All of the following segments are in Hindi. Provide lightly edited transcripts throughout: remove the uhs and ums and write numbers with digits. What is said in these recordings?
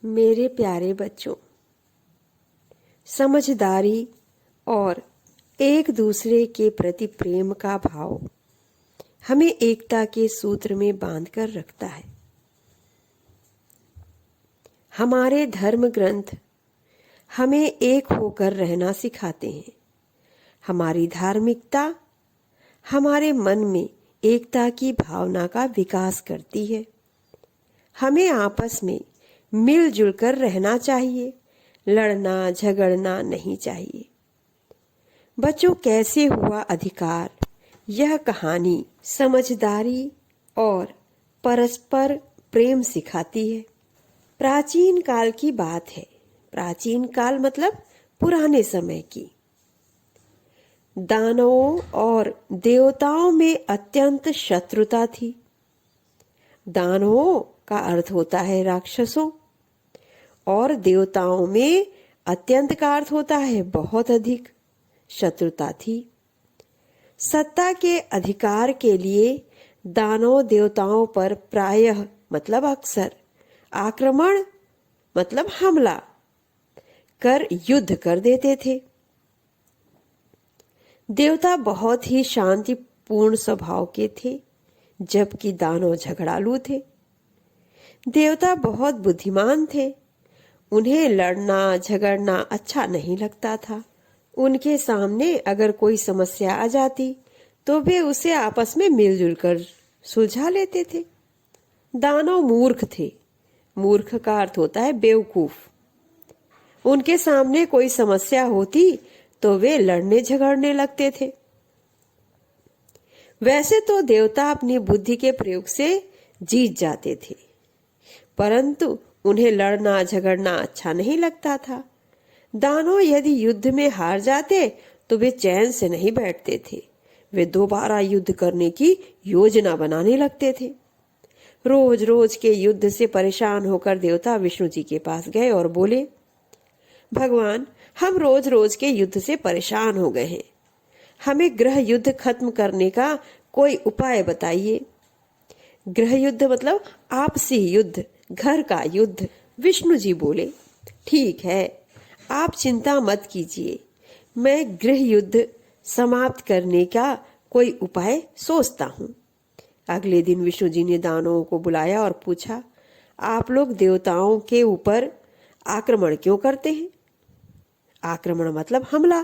मेरे प्यारे बच्चों, समझदारी और एक दूसरे के प्रति प्रेम का भाव हमें एकता के सूत्र में बांधकर रखता है। हमारे धर्म ग्रंथ हमें एक होकर रहना सिखाते हैं। हमारी धार्मिकता हमारे मन में एकता की भावना का विकास करती है। हमें आपस में मिलजुल कर रहना चाहिए, लड़ना झगड़ना नहीं चाहिए। बच्चों, कैसे हुआ अधिकार? यह कहानी समझदारी और परस्पर प्रेम सिखाती है। प्राचीन काल की बात है। प्राचीन काल मतलब पुराने समय की। दानवों और देवताओं में अत्यंत शत्रुता थी। दानवों का अर्थ होता है राक्षसों और देवताओं में अत्यंत का अर्थ होता है बहुत अधिक शत्रुता थी। सत्ता के अधिकार के लिए दानव देवताओं पर प्रायः मतलब अक्सर आक्रमण मतलब हमला कर युद्ध कर देते थे। देवता बहुत ही शांतिपूर्ण स्वभाव के थे, जबकि दानव झगड़ालू थे। देवता बहुत बुद्धिमान थे। उन्हें लड़ना झगड़ना अच्छा नहीं लगता था। उनके सामने अगर कोई समस्या आ जाती तो वे उसे आपस में मिलजुल कर सुलझा लेते थे। दानव मूर्ख थे। मूर्ख का अर्थ होता है बेवकूफ। उनके सामने कोई समस्या होती तो वे लड़ने झगड़ने लगते थे। वैसे तो देवता अपनी बुद्धि के प्रयोग से जीत जाते थे, परंतु उन्हें लड़ना झगड़ना अच्छा नहीं लगता था। दानव यदि युद्ध में हार जाते तो वे चैन से नहीं बैठते थे। वे दोबारा युद्ध करने की योजना बनाने लगते थे। रोज रोज के युद्ध से परेशान होकर देवता विष्णु जी के पास गए और बोले, भगवान, हम रोज रोज के युद्ध से परेशान हो गए हैं। हमें गृह युद्ध खत्म करने का कोई उपाय बताइए। गृह युद्ध मतलब आपसी युद्ध, घर का युद्ध। विष्णु जी बोले, ठीक है, आप चिंता मत कीजिए, मैं गृह युद्ध समाप्त करने का कोई उपाय सोचता हूँ। अगले दिन विष्णु जी ने दानवों को बुलाया और पूछा, आप लोग देवताओं के ऊपर आक्रमण क्यों करते हैं? आक्रमण मतलब हमला।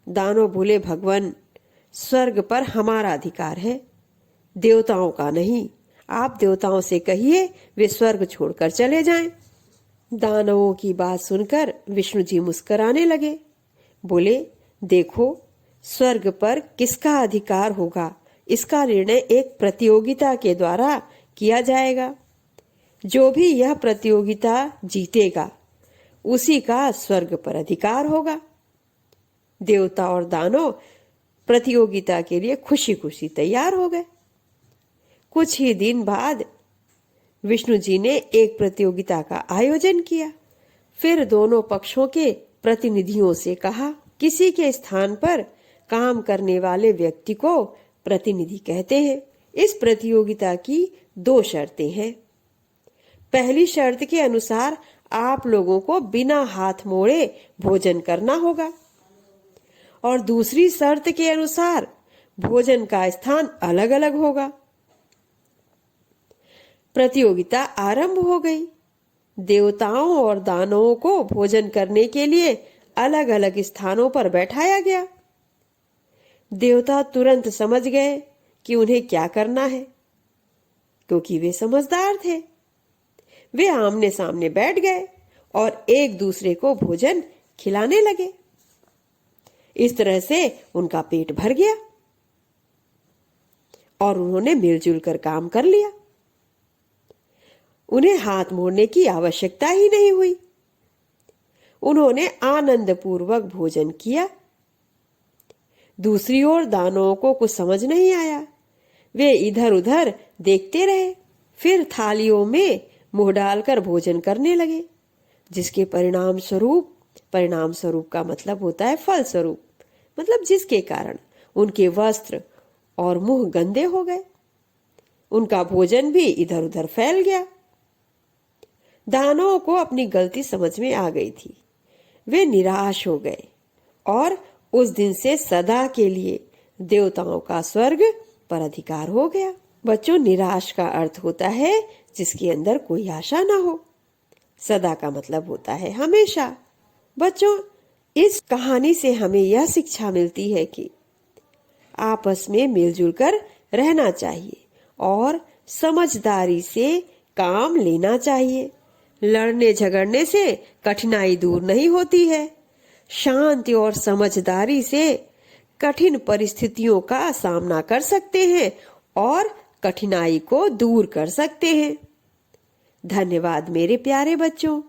दानव बोले, भगवान, स्वर्ग पर हमारा अधिकार है, देवताओं का नहीं। आप देवताओं से कहिए वे स्वर्ग छोड़कर चले जाएं। दानवों की बात सुनकर विष्णु जी मुस्कुराने लगे। बोले, देखो, स्वर्ग पर किसका अधिकार होगा इसका निर्णय एक प्रतियोगिता के द्वारा किया जाएगा। जो भी यह प्रतियोगिता जीतेगा उसी का स्वर्ग पर अधिकार होगा। देवता और दानव प्रतियोगिता के लिए खुशी खुशी तैयार हो गए। कुछ ही दिन बाद विष्णु जी ने एक प्रतियोगिता का आयोजन किया। फिर दोनों पक्षों के प्रतिनिधियों से कहा, किसी के स्थान पर काम करने वाले व्यक्ति को प्रतिनिधि कहते हैं। इस प्रतियोगिता की 2 शर्तें हैं। पहली शर्त के अनुसार आप लोगों को बिना हाथ मोड़े भोजन करना होगा और दूसरी शर्त के अनुसार भोजन का स्थान अलग अलग होगा। प्रतियोगिता आरंभ हो गई। देवताओं और दानवों को भोजन करने के लिए अलग अलग स्थानों पर बैठाया गया। देवता तुरंत समझ गए कि उन्हें क्या करना है, क्योंकि वे समझदार थे। वे आमने सामने बैठ गए और एक दूसरे को भोजन खिलाने लगे। इस तरह से उनका पेट भर गया और उन्होंने मिलजुल कर काम कर लिया। उन्हें हाथ मोड़ने की आवश्यकता ही नहीं हुई। उन्होंने आनंद पूर्वक भोजन किया। दूसरी ओर दानवों को कुछ समझ नहीं आया। वे इधर उधर देखते रहे, फिर थालियों में मुंह डालकर भोजन करने लगे, जिसके परिणाम स्वरूप का मतलब होता है फल स्वरूप, मतलब जिसके कारण उनके वस्त्र और मुंह गंदे हो गए। उनका भोजन भी इधर उधर फैल गया। दानवों को अपनी गलती समझ में आ गई थी। वे निराश हो गए और उस दिन से सदा के लिए देवताओं का स्वर्ग पर अधिकार हो गया। बच्चों, निराश का अर्थ होता है जिसके अंदर कोई आशा ना हो। सदा का मतलब होता है हमेशा। बच्चों, इस कहानी से हमें यह शिक्षा मिलती है कि आपस में मिलजुल कर रहना चाहिए और समझदारी से काम लेना चाहिए। लड़ने झगड़ने से कठिनाई दूर नहीं होती है। शांति और समझदारी से कठिन परिस्थितियों का सामना कर सकते हैं और कठिनाई को दूर कर सकते हैं। धन्यवाद मेरे प्यारे बच्चों।